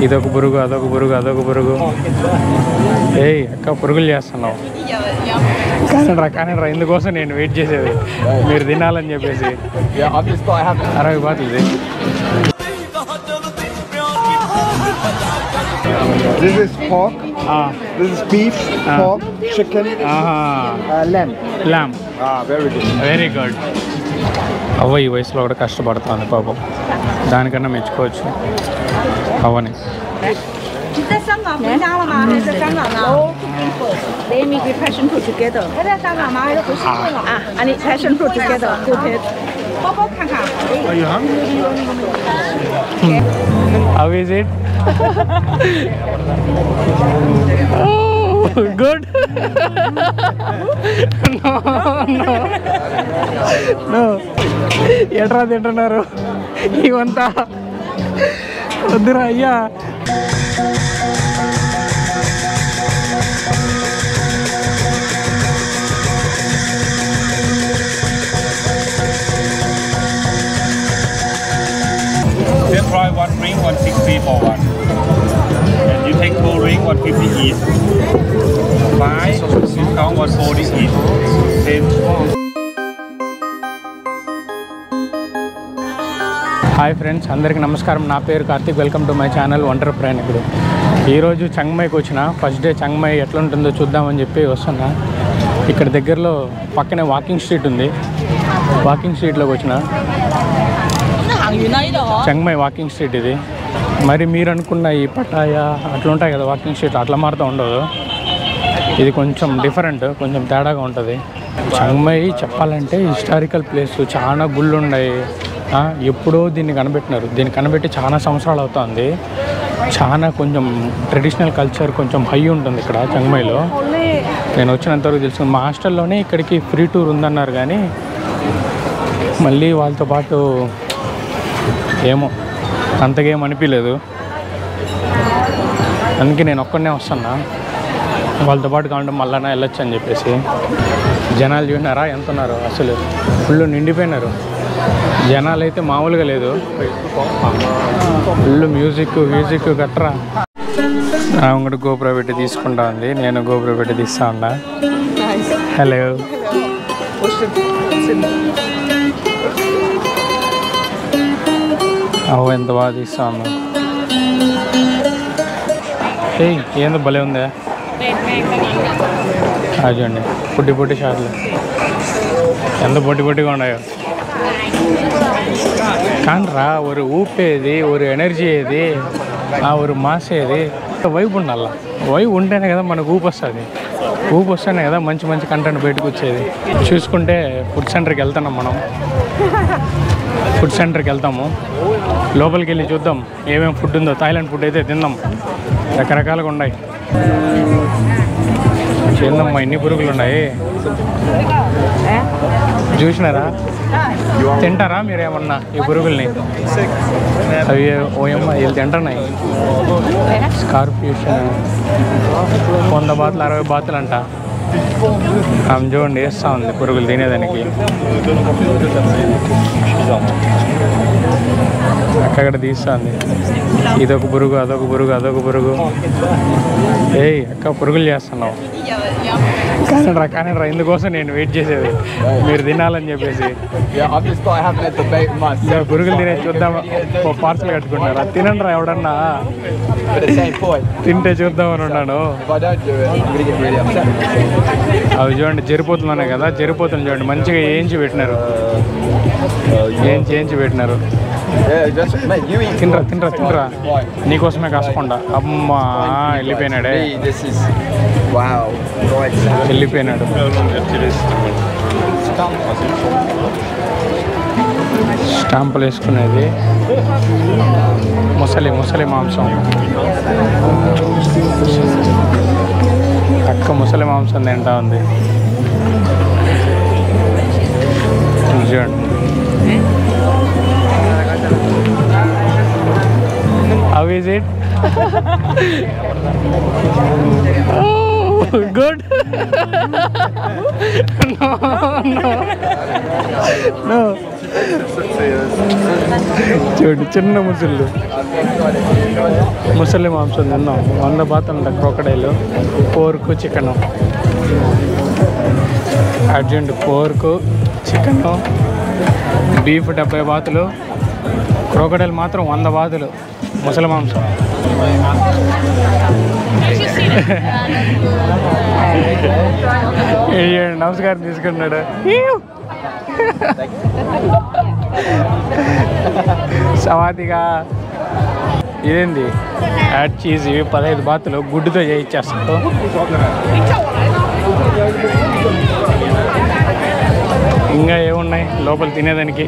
ఇదొక పురుగు, అదొక పురుగు, అదొక పురుగు. ఏయ్ అక్క, పురుగులు చేస్తున్నావు. కానీ రా ఇందుకోసం నేను వెయిట్ చేసేది మీరు తినాలని చెప్పేసి. 60 బాతులు ఇది. This is pork. This is beef, pork, chicken, lamb. Lamb. Very good. Very good. అవ్వ ఈ వయసులో కూడా కష్టపడుతుంది పాపం, దానికన్నా మెచ్చుకోవచ్చు అవ్వని. They make with passion fruit together. And passion fruit together. Are you hungry? How is it? Oh, good. No. ఎట్రా తింటున్నారు ఇవంతా? వద్దురా అయ్యా. Just try one ring, 160 for one. And you take 2 ring, 150 each. 5, discount 140 each. 10. Hi friends, అందరికీ నమస్కారం. నా పేరు Karthik. Welcome to my channel wonder ప్రయాణికుడు. ఈరోజు చంగ్మైకి వచ్చిన ఫస్ట్ డే. చంగ్మై ఎట్లా ఉంటుందో చూద్దామని చెప్పి వస్తున్నా. ఇక్కడ దగ్గరలో పక్కనే వాకింగ్ స్ట్రీట్ ఉంది. వాకింగ్ స్ట్రీట్లోకి వచ్చిన చంగ్మై వాకింగ్ స్ట్రీట్ ఇది. మరి మీరు అనుకున్న ఈ పటాయా అట్లా ఉంటాయి కదా వాకింగ్ స్ట్రీట్, అట్లా మారుతూ ఉండదు. ఇది కొంచెం డిఫరెంట్, కొంచెం తేడాగా ఉంటుంది. చంగ్మై చెప్పాలంటే హిస్టారికల్ ప్లేస్. చాలా గుళ్ళు ఉన్నాయి. ఎప్పుడో దీన్ని కనిపెట్టినారు. దీన్ని కనిపెట్టి చాలా సంవత్సరాలు అవుతుంది. చాలా కొంచెం ట్రెడిషనల్ కల్చర్ కొంచెం హై ఉంటుంది ఇక్కడ చంగ్మైలో. నేను వచ్చినంతవరకు తెలుసుకున్నాను. మా హాస్టల్లోనే ఇక్కడికి ఫ్రీ టూర్ ఉందన్నారు, కానీ మళ్ళీ వాళ్ళతో పాటు ఏమో అంతగా ఏం అనిపించలేదు. అందుకే నేను ఒక్కడనే వస్తున్నా. వాళ్ళతో పాటు కావడం మళ్ళా వెళ్ళొచ్చు అని చెప్పేసి. జనాలు చూసినారా ఎంత ఉన్నారు? అసలు ఫుల్ నిండిపోయినారు. జనాలు అయితే మామూలుగా లేదు. ఫుల్ మ్యూజిక్ గట్రా. కూడా గోపురం పెట్టి తీసుకుంటా ఉంది. నేను గోపురం పెట్టి తీస్తా ఉన్నా. హలో. అవ్వ ఎంత బాగా తీస్తా ఉన్నా. ఏయ్ ఏందో భలే ఉందా? చూడండి పొట్టి షార్ట్లు ఎంత పొట్టిగా ఉన్నాయో. కానీ రా ఒక ఊపేది, ఒక ఎనర్జీ ఏది, ఒక మాస్ ఏది, వైబ్ ఉండాల. వైబ్ ఉంటేనే కదా మనకు ఊపు వస్తుంది. ఊపు వస్తేనే కదా మంచి కంటెంట్ బయటకు వచ్చేది. చూసుకుంటే ఫుడ్ సెంటర్కి వెళ్తున్నాం మనం. ఫుడ్ సెంటర్కి వెళ్తాము. లోపలికి వెళ్ళి చూద్దాం ఏమేమి ఫుడ్ ఉందో. థాయిలాండ్ ఫుడ్ అయితే తిందాం. రకరకాలుగా ఉన్నాయి. ఏందమ్మా ఇన్ని పురుగులు ఉన్నాయి? చూసినారా? తింటారా మీరేమన్నా ఈ పురుగుల్ని? అవి ఓయమ్మ వీళ్ళు తింటున్నాయి. స్కార్పియోషన్ 100 బాతులు 60 బాతులు అంట. ఆమె చూడండి వేస్తూ ఉంది పురుగులు తినేదానికి. అక్కడ తీస్తుంది. ఇదొక పురుగు, అదొక పురుగు, అదొక పురుగు. ఏయ్ అక్క, పురుగులు చేస్తున్నావు. కానీ రా ఇందుకోసం నేను వెయిట్ చేసేది మీరు తినాలని చెప్పేసి. పురుగులు తినే చూద్దాం. పార్సల్ కట్టుకుంటారా? తినండి రా ఎవడన్నా. తింటే చూద్దామని ఉన్నాను. అవి చూడండి జరిపోతులు ఉన్నాయి కదా, జరిపోతుంది చూడండి. మంచిగా ఏంచి పెట్టినారు. తినరా నీకోసమే కాసుకుండా. అమ్మా వెళ్ళిపోయినాడే, వెళ్ళిపోయినాడు. స్టాంపులు వేసుకునేది. ముసలి మాంసం. అక్క ముసలి మాంసం తింటా ఉంది. చూడండి. How is it? Oh, good. No. చూడు చిన్న ముసలి మాంసం తిన్నాం 100 బాత్ అంట క్రోకడైలు పోర్కు చికెను అర్జెంట్ పోర్కు చికెను బీఫ్ 70 బాతులు క్రోకడైల్ మాత్రం 100 బాతులు ముసలి మాంసం నమస్కారం తీసుకున్నాడు సవాతిగా ఇదేంది యాడ్ చీజ్ 15 బాతులు గుడ్డుతో చేయించేస్తాడు ఇంకా ఏమున్నాయి లోపల తినేదానికి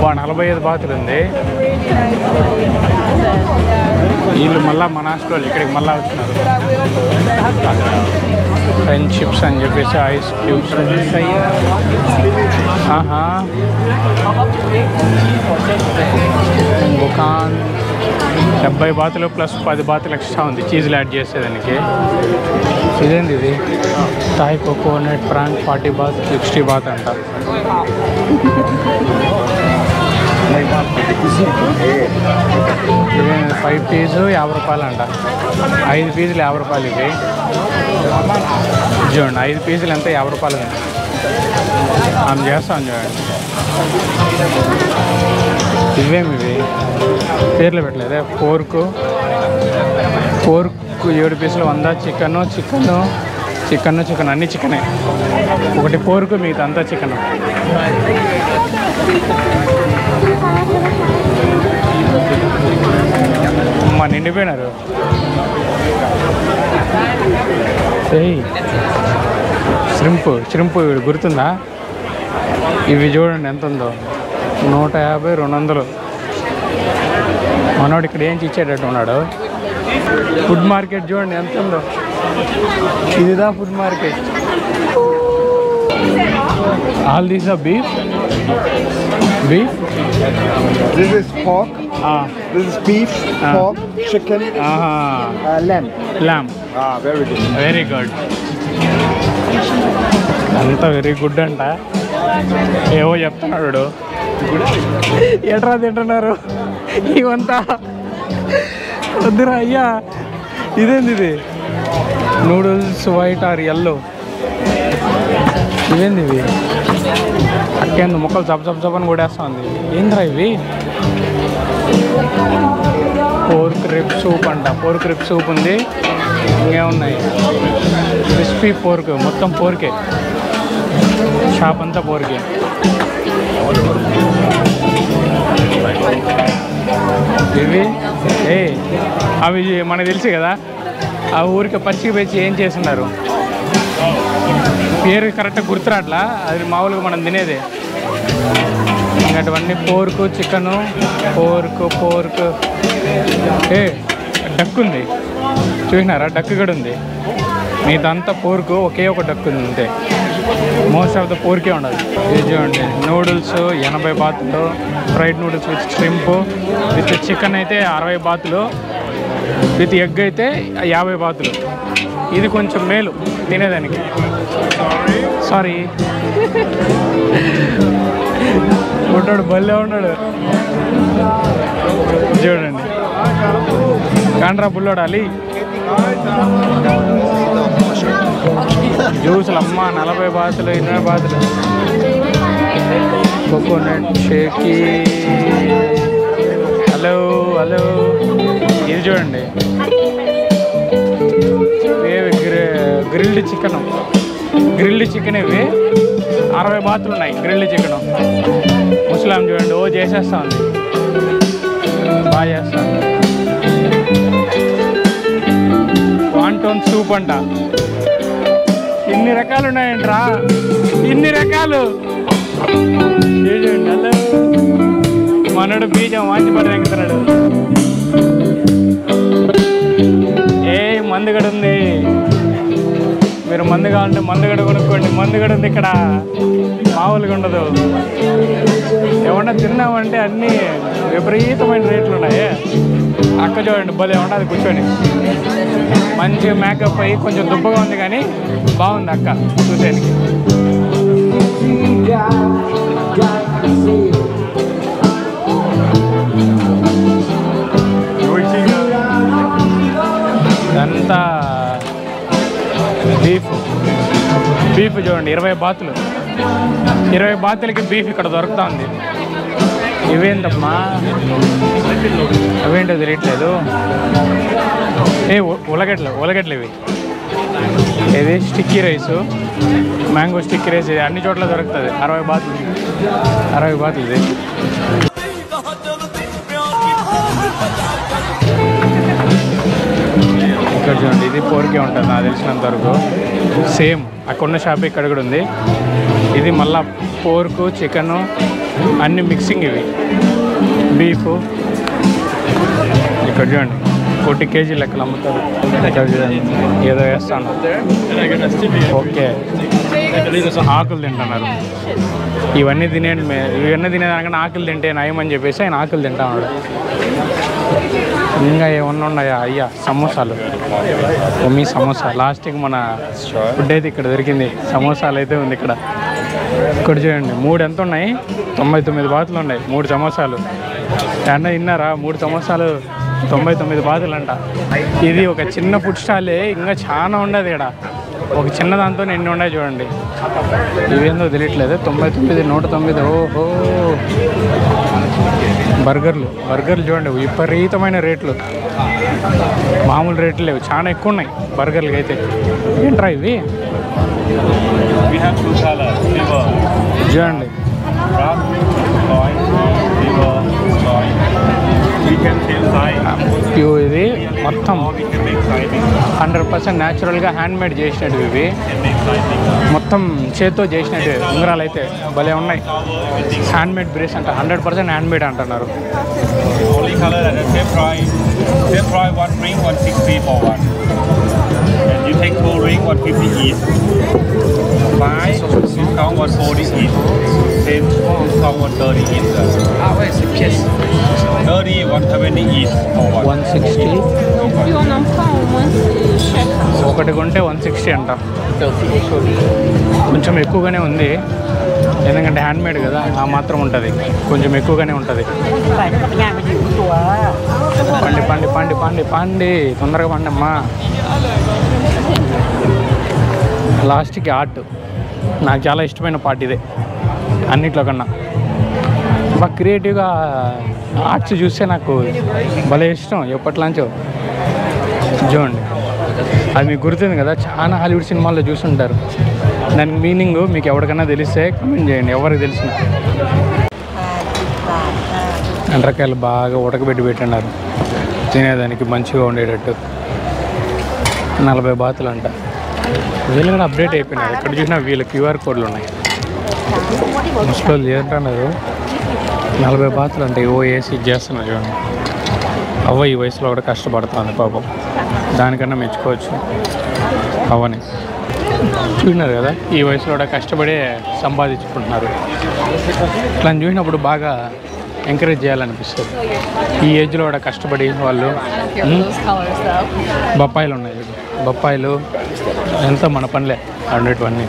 45 బాతులు ఉంది వీళ్ళు మళ్ళీ మన హాస్టల్ ఇక్కడికి మళ్ళీ వచ్చినారు ఫ్రెంచ్ చిప్స్ అని చెప్పేసి ఐస్ క్యూబ్స్ దుకాన్ 70 బాతులు ప్లస్ 10 బాతులు ఎక్స్ట్రా ఉంది చీజ్లు యాడ్ చేసేదానికి ఇదేంది ఇది Thai coconut prawn 40 baht 60 baht అంట 5 పీసు 50 రూపాయలు అంట 5 పీసులు 50 రూపాయలు ఇవి చూడండి 5 పీసులు ఎంత 50 రూపాయలు అండి మనం చేస్తాం చూడండి ఇవేమి ఇవి పేర్లు పెట్టలేదే పోర్కు 7 పీసులు 100 చికెన్ అన్ని చికెనే ఒకటి పోర్కు మిగతా అంతా చికెన్ అమ్మ నిండిపోయినారు శ్రింపు గుర్తుందా ఇవి చూడండి ఎంత ఉందో 150 200 మనోడు ఇక్కడ ఏం ఇచ్చేటట్టు ఉన్నాడు ఫుడ్ మార్కెట్ చూడండి ఎంత ఉందో ఇదిదా food market all these are beef This is pork. This is beef, pork, chicken, lamb. Very good. Very good అంతా వెరీ గుడ్ అంట ఏవో చెప్తున్నాడు ఎట్రా తింటున్నారు ఇవంతా వద్దురా అయ్యా ఇదేంది ఇది నూడిల్స్ వైట్ ఆర్ ఎల్లో ఇవేంది ఇవి అక్కేందు ముక్కలు చప్పని కొడేస్తా ఉంది ఏంద్రా ఇవి పోర్క్ రిబ్ సూప్ అంట పోర్క్ రిబ్ సూప్ ఉంది ఇంకేమున్నాయి క్రిస్పీ పోర్క్ మొత్తం పోర్కే షాప్ అంతా పోర్కే ఇవి అవి మనకు తెలుసు కదా ఆ ఊరికి పచ్చికి పెంచి ఏం చేస్తున్నారు పేరు కరెక్ట్గా గుర్తురాట్లా అది మామూలుగా మనం తినేదే అటువన్నీ పోర్కు చికెను పోర్క్ డక్ ఉంది చూసినారా డక్ కూడా ఉంది మీదంతా పోర్కు ఒకే ఒక డక్ ఉంది అంతే మోస్ట్ ఆఫ్ ద పోర్కే ఉండదు ఇది చూడండి నూడిల్స్ 80 బాతులు fried noodles with shrimp with chicken అయితే 60 బాతులు విత్ ఎగ్ అయితే 50 బాతులు ఇది కొంచెం మేలు తినేదానికి సారీ ఉంటాడు బల్లే ఉన్నాడు చూడండి కాండ్రా బుల్లోడు అలీ జ్యూసులు అమ్మ 40 బాతులు 20 బాతులు కోకోనట్ షేకి హలో ఇది చూడండి గ్రిల్డ్ చికెన్ ఇవి 60 బాతులు ఉన్నాయి గ్రిల్డ్ చికెన్ ముస్లాం చూడండి ఓ చేసేస్తా ఉంది బాగా చేస్తా ఉంది వాంటోన్ సూప్ అంట ఇన్ని రకాలు ఉన్నాయంట్రా ఇన్ని రకాలు చూడండి హలో మనడు బీజం వాంచి పడేస్తున్నాడు మందుగడ ఉంది మీరు మందు కావాలంటే మందుగడ కొనుక్కోండి మందుగడ ఉంది ఇక్కడ మామూలుగా ఉండదు ఏమన్నా తిన్నామంటే అన్నీ విపరీతమైన రేట్లు ఉన్నాయి అక్క చూడండి భలే ఉండదు కూర్చొని మంచిగా మేకప్ అయ్యి కొంచెం దుబ్బగా ఉంది కానీ బాగుంది అక్క చూసేనికి ఇదంతా బీఫ్ చూడండి, 20 బాతులు, 20 బాతులకి బీఫ్ ఇక్కడ దొరుకుతా ఉంది. ఇవేంటమ్మా, అవేంటో తెలియట్లేదు. ఉలగడ్డలు ఇవి. ఇది sticky rice, mango sticky rice, ఇది అన్ని చోట్ల దొరుకుతుంది. 60 బాతులు ఇది. ఇక్కడ చూడండి, ఇది పోర్కే ఉంటుంది నాకు తెలిసినంత వరకు. సేమ్ అక్కడున్న షాప్ ఇక్కడ కూడా ఉంది. ఇది మళ్ళా పోర్కు, చికెను అన్ని మిక్సింగ్. ఇవి బీఫ్. ఇక్కడ చూడండి 40 కేజీ లెక్కలు అమ్ముతారు. ఇక్కడ చూడండి ఏదో వేస్తాను. ఓకే, ఆకులు తింటున్నారు. ఇవన్నీ తినేదానికన్నా ఆకులు తింటే నయం అని చెప్పేసి ఆయన ఆకులు తింటా ఉన్నాడు. ఇంకా ఏమన్నా ఉన్నాయా? అయ్యా సమోసాలు, మీ సమోసా. లాస్ట్కి మన ఫుడ్ అయితే ఇక్కడ దొరికింది. సమోసాలు అయితే ఉంది ఇక్కడ. ఇక్కడ చూడండి 3 ఎంత ఉన్నాయి? 99 బాతులు ఉన్నాయి. 3 సమోసాలు. అన్న తిన్నారా? 3 సమోసాలు 99 బాతులు అంట. ఇది ఒక చిన్న ఫుడ్ స్టాలే, ఇంకా చాలా ఉండదు ఇక్కడ. ఒక చిన్న దాంతో ఎన్ని ఉన్నాయి చూడండి. ఇవేందో తెలియట్లేదు. 99, 109. ఓహో, బర్గర్లు చూడండి, విపరీతమైన రేట్లు. మామూలు రేట్లు లేవు, చాలా ఎక్కువ ఉన్నాయి బర్గర్లకి అయితే. ఏంట్రా ఇవి చూడండి. ఇది మొత్తం 100% న్యాచురల్గా హ్యాండ్మేడ్ చేసినట్టు. ఇవి మొత్తం చేత్తో చేసినట్టు ఉంగరాలు అయితే భలే ఉన్నాయి. హ్యాండ్మేడ్ బ్రేస్ అంట, 100% హ్యాండ్మేడ్ అంటున్నారు. one ring 160 for one. And you take 2 ring 150 each. 5 discount 140 each. 10 discount 130 each. 30 170 each for one. 160. ఒకటి కొంటే 160 అంట. కొంచెం ఎక్కువగానే ఉంది, ఎందుకంటే హ్యాండ్మేడ్ కదా, ఆ మాత్రం ఉంటుంది. కొంచెం ఎక్కువగానే ఉంటుంది. పండి తొందరగా పండి అమ్మా. లాస్ట్కి ఆర్ట్, నాకు చాలా ఇష్టమైన పార్ట్ ఇదే అన్నిట్లో కన్నా. బాగా క్రియేటివ్గా ఆర్ట్స్ చూస్తే నాకు భలే ఇష్టం ఎప్పట్లాంచో. చూడండి, అది మీకు గుర్తుంది కదా, చాలా హాలీవుడ్ సినిమాల్లో చూసుంటారు. దానికి మీనింగ్ మీకు ఎవరికైనా తెలిస్తే కమెంట్ చేయండి, ఎవరికి తెలిసిన. ఎండ్రకాయలు బాగా ఉడకబెట్టి పెట్టినారు, తినేదానికి మంచిగా ఉండేటట్టు. 40 బాతులు అంట. వీళ్ళు కూడా అప్డేట్ అయిపోయినారు. ఇక్కడ చూసినా వీళ్ళ QR కోడ్లు ఉన్నాయి. ముసలి ఏంటన్నారు, 40 బాతులు అంటే ఓ ఏసీ చేస్తున్నారు చూడండి. అవ్వ ఈ వయసులో కూడా కష్టపడుతుంది పాపం, దానికన్నా మెచ్చుకోవచ్చు అవ్వని. చూసినారు కదా, ఈ వయసులో కూడా కష్టపడే సంపాదించుకుంటున్నారు. ఇట్లా చూసినప్పుడు బాగా ఎంకరేజ్ చేయాలనిపిస్తుంది. ఈ ఏజ్లో కూడా కష్టపడి వాళ్ళు. బొప్పాయిలు ఉన్నాయి, బొప్పాయిలు ఎంత మన పనిలే ఉండేటివన్నీ.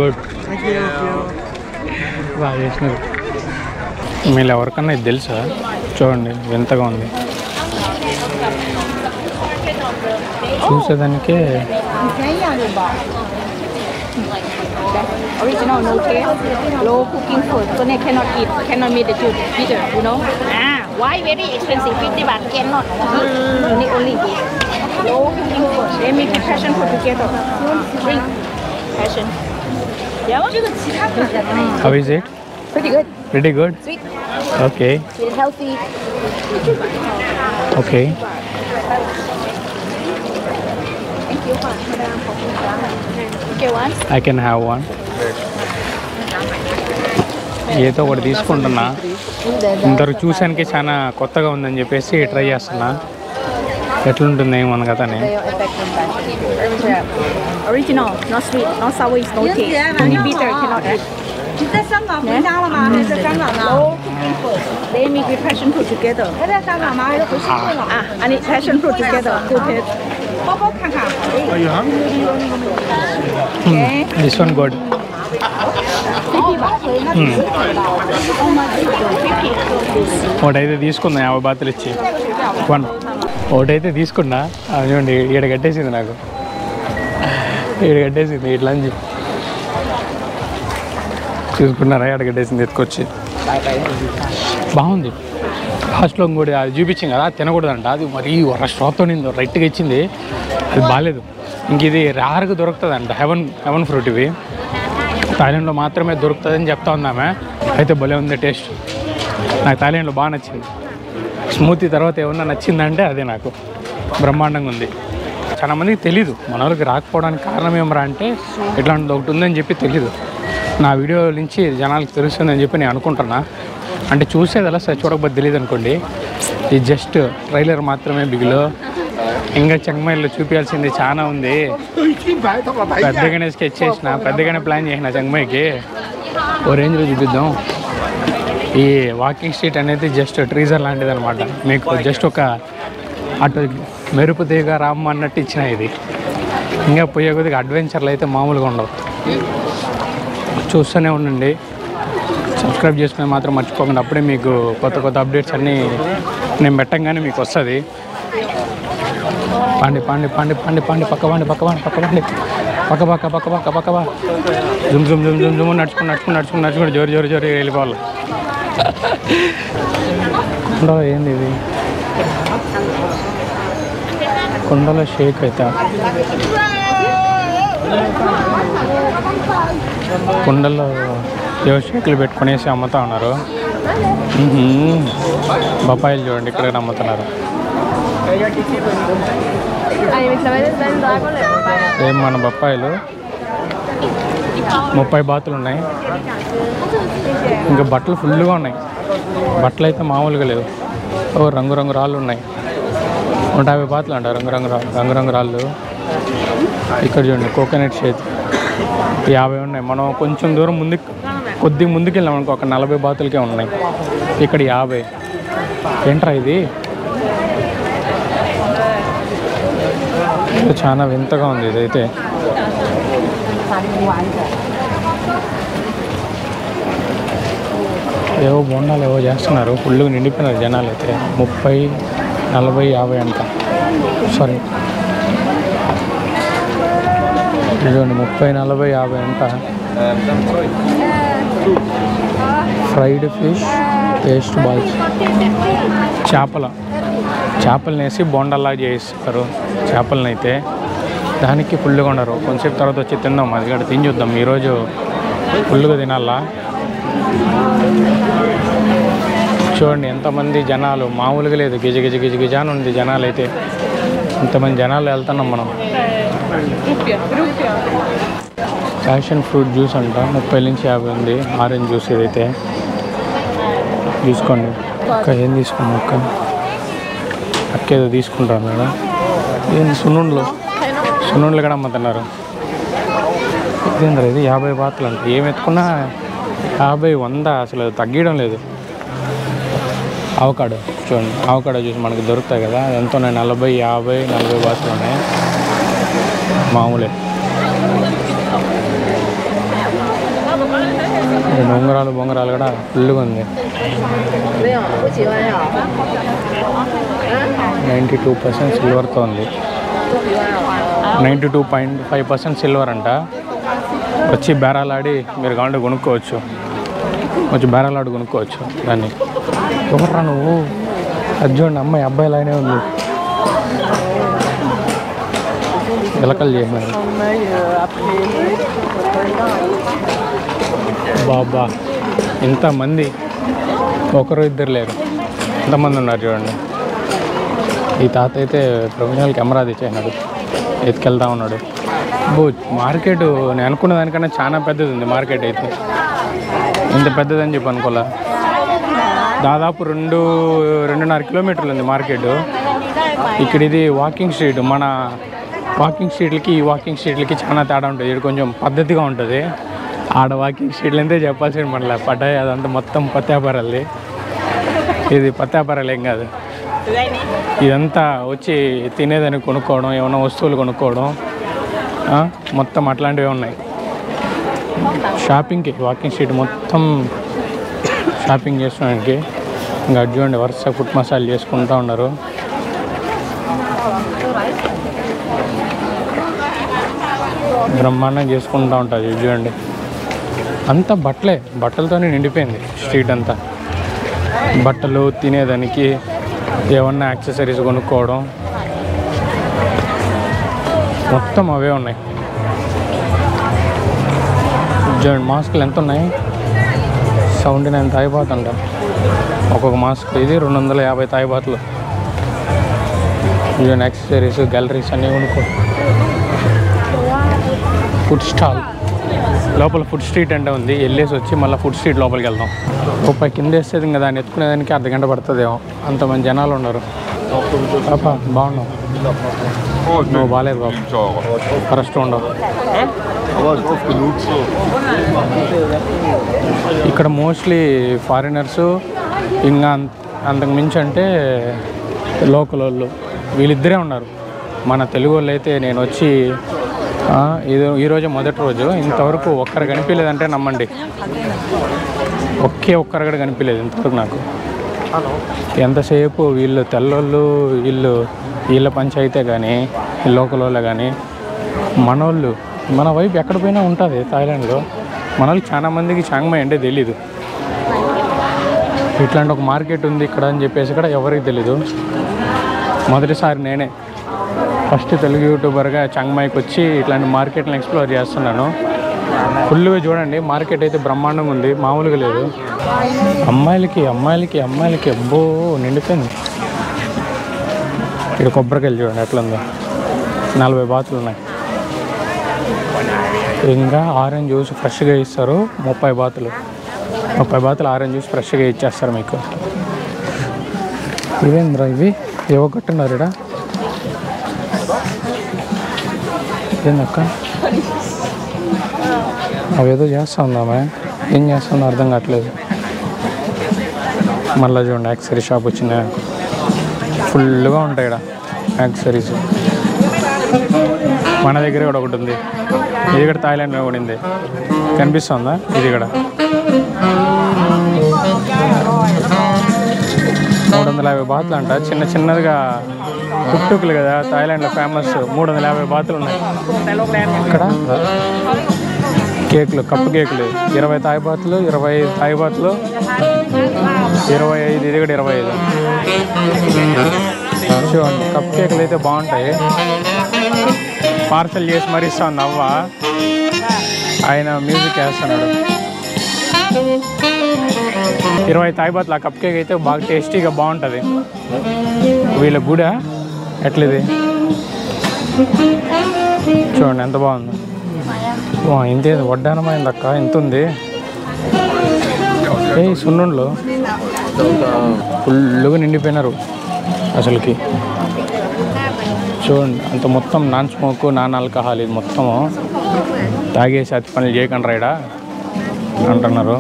గుడ్ బాగా చేసినారు. మీరు ఎవరికన్నా ఇది తెలుసా? చూడండి వింతగా ఉంది, చూసేదానికే. Original no taste, low cooking food, so they cannot eat, cannot meet the bitter, you know. Why very expensive? 50 baht cannot. You need only this. Low cooking food. They make the passion fruit together. Drink passion. How is it? Pretty good. Pretty good. Sweet. Okay. Sweet and healthy. Okay. Thank you. Okay, one. I can have one. ఏదో ఒకటి తీసుకుంటున్నా. ఇంతవరకు చూసానికి చాలా కొత్తగా ఉందని చెప్పేసి try చేస్తున్నా. ఎట్లుంటుంది ఏమో కథని. Original, not sweet, not sour, no taste. Only bitter, cannot eat. Low cooking food. They make with passion fruit together. And it's passion fruit together. Good taste. Okay. This one good. 50 baht. ఒకటైతే తీసుకున్నా 50 బాతులు ఇచ్చి. ఒకటైతే తీసుకున్నా, అది చూడండి ఈడ కట్టేసింది నాకు. ఈడ కట్టేసింది ఇట్లా అని చెప్పి చూసుకున్నారా? ఈడ కట్టేసింది ఎత్తుకొచ్చి. బాగుంది. లాస్ట్లో ఇంకోటి అది చూపించింది కదా, తినకూడదంట. అది మరీ స్ట్రాతో రైట్గా ఇచ్చింది, అది బాగాలేదు. ఇంక ఇది రేర్గా దొరుకుతుందంట. హెవెన్ ఫ్రూట్ ఇవి థాయిలాండ్లో మాత్రమే దొరుకుతుందని చెప్తా ఉందామే. అయితే భలే ఉంది టేస్ట్. నాకు థాయిలాండ్లో బాగా నచ్చింది. స్మూతీ తర్వాత ఏమన్నా నచ్చిందంటే అదే నాకు బ్రహ్మాండంగా ఉంది. చాలా మందికి తెలీదు, మన వాళ్ళకి రాకపోవడానికి కారణం ఏమరా అంటే ఇట్లాంటిది ఒకటి ఉందని చెప్పి తెలీదు. నా వీడియో నుంచి జనాలకు తెలుస్తుందని చెప్పి నేను అనుకుంటున్నా. అంటే చూసేది అలా చూడకపోతే తెలియదు అనుకోండి. ఇది జస్ట్ ట్రైలర్ మాత్రమే బిగులో. ఇంకా చెంగమైలో చూపించాల్సింది చాలా ఉంది. పెద్దగానే స్కెచ్ చేసిన, పెద్దగానే ప్లాన్ చేసిన చెంగమైకి. ఓ రేంజ్లో చూపిద్దాం. ఈ వాకింగ్ స్ట్రీట్ అనేది జస్ట్ ట్రీజర్ లాంటిది అనమాట. మీకు జస్ట్ ఒక అటు మెరుపు తీగ రామ్మ అన్నట్టు ఇచ్చిన ఇది. ఇంకా పోయే కొద్దిగా అడ్వెంచర్లు అయితే మామూలుగా ఉండవు. చూస్తూనే ఉండండి. సబ్స్క్రైబ్ చేసుకుని మాత్రం మర్చిపోకండి. అప్పుడే మీకు కొత్త కొత్త అప్డేట్స్ అన్నీ నేను పెట్టంగానే మీకు వస్తుంది. పండి పండి పండి పండి పండి పక్క పండి పక్క పండి పక్క పండి పక్క పక్క పక్క పక్క పక్క పక్క జుమ్ జుమ్ జుమ్ జుమ్ జుమ్ నడుచుకుని నడుచుకుని నడుచుకుని నడుచుకుని జోరి జోరి జోరి వెళ్ళిపోవాలి. కుండలో ఏంది ఇది? కుండలో షేక్ అయితే కుండల్లో ఏవో షేకులు పెట్టుకునేసి అమ్ముతా ఉన్నారు. బొప్పాయిలు చూడండి ఇక్కడ అమ్ముతున్నారు. ఏం మన బొప్పాయిలు 30 బాతులు ఉన్నాయి. ఇంకా బట్టలు ఫుల్గా ఉన్నాయి. బట్టలు అయితే మామూలుగా లేవు. ఓ రంగురంగు రాళ్ళు ఉన్నాయి. 150 బాతులు అంట రంగురంగు రాళ్ళు. ఇక్కడ చూడండి కోకోనట్ షేక్ 50 ఉన్నాయి. మనం కొంచెం దూరం కొద్దిగా ముందుకు వెళ్ళాం అనుకో, ఒక 40 బాతులకే ఉన్నాయి. ఇక్కడ 50. ఏంట్రా ఇది? చాలా వింతగా ఉంది ఇదైతే. ఏవో బోండాలు ఏవో చేస్తున్నారు. ఫుల్గా నిండిపోయినారు జనాలు అయితే. 30, 40, 50 అంట. సారీ చూడండి 30, 40, 50 అంట. ఫ్రైడ్ ఫిష్, పేస్ట్ బాల్స్, చేపలను వేసి బోండాల్లా చేయిస్తారు. చేపలను అయితే దానికి ఫుల్గా ఉండరు. కొంచెంసేపు తర్వాత వచ్చి తిందాం. అది కూడా తిని చూద్దాం. ఈరోజు ఫుల్గా తినాలా. చూడండి ఎంతమంది జనాలు, మామూలుగా లేదు. గిజ గిజ గిజ గిజాన్ ఉంది జనాలు అయితే. ఇంతమంది జనాలు వెళ్తున్నాం మనం. ప్యాషన్ ఫ్రూట్ జ్యూస్ అంట 30 నుంచి 50 ఉంది. ఆరెంజ్ జ్యూస్ ఇదైతే తీసుకోండి. అక్క ఏం తీసుకున్నాం? అక్క ఏదో తీసుకుంటాను మేడం. ఏంది సున్నుండ్లు కూడా అమ్ముతున్నారు. ఇదేంద్ర ఇది 50 బాతులు అంట. ఏం ఎత్తుకున్నా 50, 100 అసలు తగ్గడం లేదు. అవకాడో చూడండి, అవకాడో జ్యూస్ మనకి దొరుకుతాయి కదా. ఎంతో 40, 50, 40 బాతులు ఉన్నాయి. మామూలే. ఉంగరాలు కూడా ఫుల్గా ఉంది. 92% సిల్వర్తో ఉంది. 92.5% సిల్వర్ అంట. వచ్చి బేరాలాడి మీరు కావాలంటే కొనుక్కోవచ్చు. వచ్చి బేరాలాడి కొనుక్కోవచ్చు దాన్ని. ఎవర్రా నువ్వు? అది చూడండి, అమ్మాయి అబ్బాయిలానే ఉంది. ఎలకలు చేసినారు. బాబా ఇంతమంది, ఒకరు ఇద్దరు లేరు, ఎంతమంది ఉన్నారు చూడండి. ఈ తాత అయితే ప్రొఫెషనల్ కెమెరా తెచ్చేసినాడు, ఎత్తుకెళ్తా ఉన్నాడు. మార్కెట్ నేను అనుకున్న దానికన్నా చాలా పెద్దది ఉంది. మార్కెట్ అయితే ఇంత పెద్దదని చెప్పి అనుకోలే. దాదాపు 2.5 కిలోమీటర్లు ఉంది మార్కెట్. ఇక్కడ ఇది వాకింగ్ స్ట్రీట్. మన వాకింగ్ స్ట్రీట్లకి ఈ వాకింగ్ స్ట్రీట్లకి చాలా తేడా ఉంటుంది. ఇక్కడ కొంచెం పద్ధతిగా ఉంటుంది. ఆడ వాకింగ్ స్ట్రీట్లు అంతే చెప్పాల్సింది మనలే పడ్డాయి. అదంతా మొత్తం కొత్త వ్యాపారాలది. ఇది కొత్త వ్యాపారాలు ఏం కాదు. ఇదంతా వచ్చి తినేదని కొనుక్కోవడం, ఏమైనా వస్తువులు కొనుక్కోవడం, మొత్తం అట్లాంటివి ఉన్నాయి. షాపింగ్కి వాకింగ్ స్ట్రీట్ మొత్తం షాపింగ్ చేసుకోవడానికి. ఇంకా చూడండి వరుస ఫుట్ మసాజ్ చేసుకుంటూ ఉన్నారు. బ్రహ్మాండంగా చేసుకుంటూ ఉంటుంది. చూడండి అంతా బట్టలతోనే నిండిపోయింది స్ట్రీట్ అంతా. బట్టలు, తినేదానికి ఏమన్నా యాక్సెసరీస్ కొనుక్కోవడం మొత్తం అవే ఉన్నాయి. చూడండి మాస్కులు ఎంత ఉన్నాయి? 79 తాయిబాత్ అంట ఒక్కొక్క మాస్క్. ఇది 250 తాయిబాతులు. చూడండి యాక్సెసరీస్, గ్యాలరీస్ అన్నీ కొనుక్కో. ఫుడ్ స్టాల్ లోపల ఫుడ్ స్ట్రీట్ అంటే ఉంది. వెళ్ళేసి వచ్చి మళ్ళీ ఫుడ్ స్ట్రీట్ లోపలికి వెళ్దాం. రూపాయి కింద వేసేది ఇంకా దాన్ని ఎత్తుకునేదానికి అర్ధగంట పడుతుందేమో, అంతమంది జనాలు ఉన్నారు. పాప బాగున్నావు? నువ్వు బాగాలేదు బాబు, ఫస్ట్ ఉండవు. ఇక్కడ మోస్ట్లీ ఫారినర్సు, ఇంకా అంతకు మించి అంటే లోకల్ వాళ్ళు వీళ్ళిద్దరే ఉన్నారు. మన తెలుగు వాళ్ళు అయితే నేను వచ్చి ఈరోజు మొదటి రోజు ఇంతవరకు ఒక్కరు కనిపించలేదంటే నమ్మండి. ఒక్కరు కూడా కనిపించలేదు ఇంతవరకు నాకు. ఎంతసేపు వీళ్ళు తెల్లోళ్ళు, వీళ్ళ పంచాయితే కానీ లోకల్ వాళ్ళే కానీ మనోళ్ళు, మన వైపు ఎక్కడ పోయినా ఉంటుంది థాయిలాండ్లో. మన వాళ్ళు చాలా మందికి చాంగ్మాయ్ అంటే తెలీదు. ఇట్లాంటి ఒక మార్కెట్ ఉంది ఇక్కడ అని చెప్పేసి కూడా ఎవరికి తెలీదు. మొదటిసారి నేనే ఫస్ట్ తెలుగు యూట్యూబర్గా చాంగ్మాయ్కి వచ్చి ఇట్లాంటి మార్కెట్ని ఎక్స్ప్లోర్ చేస్తున్నాను. ఫుల్గా చూడండి మార్కెట్ అయితే బ్రహ్మాండంగా ఉంది, మామూలుగా లేదు. అమ్మాయిలకి అబ్బో నిండిపోయింది. ఇక్కడ కొబ్బరికాయలు చూడండి ఎట్లుందో, 40 బాతులు ఉన్నాయి. ఇంకా ఆరెంజ్ జ్యూస్ ఫ్రెష్గా ఇస్తారు. 30 బాతులు ఆరెంజ్ జ్యూస్ ఫ్రెష్గా ఇచ్చేస్తారు మీకు. ఇవేంద్రా ఇవి ఏవో కట్టున్నారు ఇక్కడ. ఏందక్క అవేదో చేస్తూ ఉందామే, ఏం చేస్తుందో అర్థం కావట్లేదు. మళ్ళీ చూడండి యాక్సెసరీ షాప్ వచ్చిందా, ఫుల్గా ఉంటాయి ఇక్కడ యాక్సెసరీస్. మన దగ్గర కూడా ఒకటి ఉంది, ఇది కూడా థాయిలాండ్లో కూడా ఉంది, కనిపిస్తుందా? ఇది కూడా 350 బాతులు అంట. చిన్నదిగా టుక్టుక్లు కదా థాయిలాండ్లో ఫేమస్. 350 బాతులు ఉన్నాయి ఇక్కడ. కేకులు, కప్పు కేకులు 20 తాయిబాతులు, 25 తాయిబాతులు, 25. ఇది కూడా 25. చూడండి కప్ కేకులు అయితే బాగుంటాయి. పార్సల్ చేసి మరీ ఇస్తాను అవ్వ. ఆయన మ్యూజిక్ వేస్తున్నాడు. 20 తాయిబాతులు. ఆ కప్ కేక్ అయితే బాగా టేస్టీగా బాగుంటుంది. వీళ్ళ గుడ ఎట్లది చూడండి ఎంత బాగుంది. ఇంతే వడ్డానమైంది అక్క, ఎంత ఉంది. సున్నుండ్లు ఫుల్గా నిండిపోయినారు అసలుకి. చూడండి అంత మొత్తం నాన్ స్మోక్, నాన్ ఆల్కహాల్. ఇది మొత్తము తాగేసి అతి పనులు చేయకండి రైడా అంటున్నారు.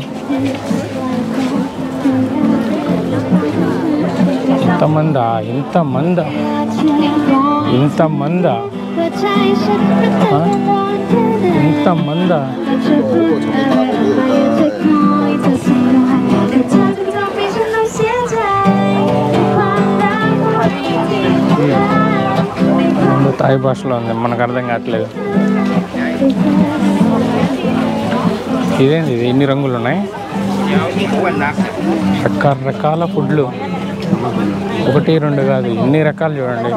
ఇంతమందా ఇంతమందా థాయ్ భాషలో ఉంది, మనకు అర్థం కావట్లేదు. ఇదేంది ఇది, ఎన్ని రంగులు ఉన్నాయి, రకరకాల ఫుడ్లు, 1 2 కాదు, ఎన్ని రకాలు చూడండి,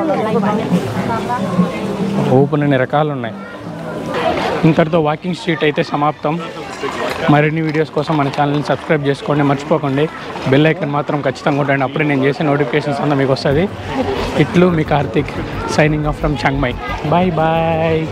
ఓపెన్ అన్ని రకాలు ఉన్నాయి. ఇంతటితో వాకింగ్ స్ట్రీట్ అయితే సమాప్తం. మరిన్ని వీడియోస్ కోసం మన ఛానల్ని సబ్స్క్రైబ్ చేసుకోండి, మర్చిపోకండి. బెల్ ఐకాన్ మాత్రం ఖచ్చితంగా ఉండండి, అప్పుడే నేను చేసే నోటిఫికేషన్స్ అంతా మీకు వస్తుంది. ఇట్లు మీ Karthik, signing off from Chiang Mai. Bye bye.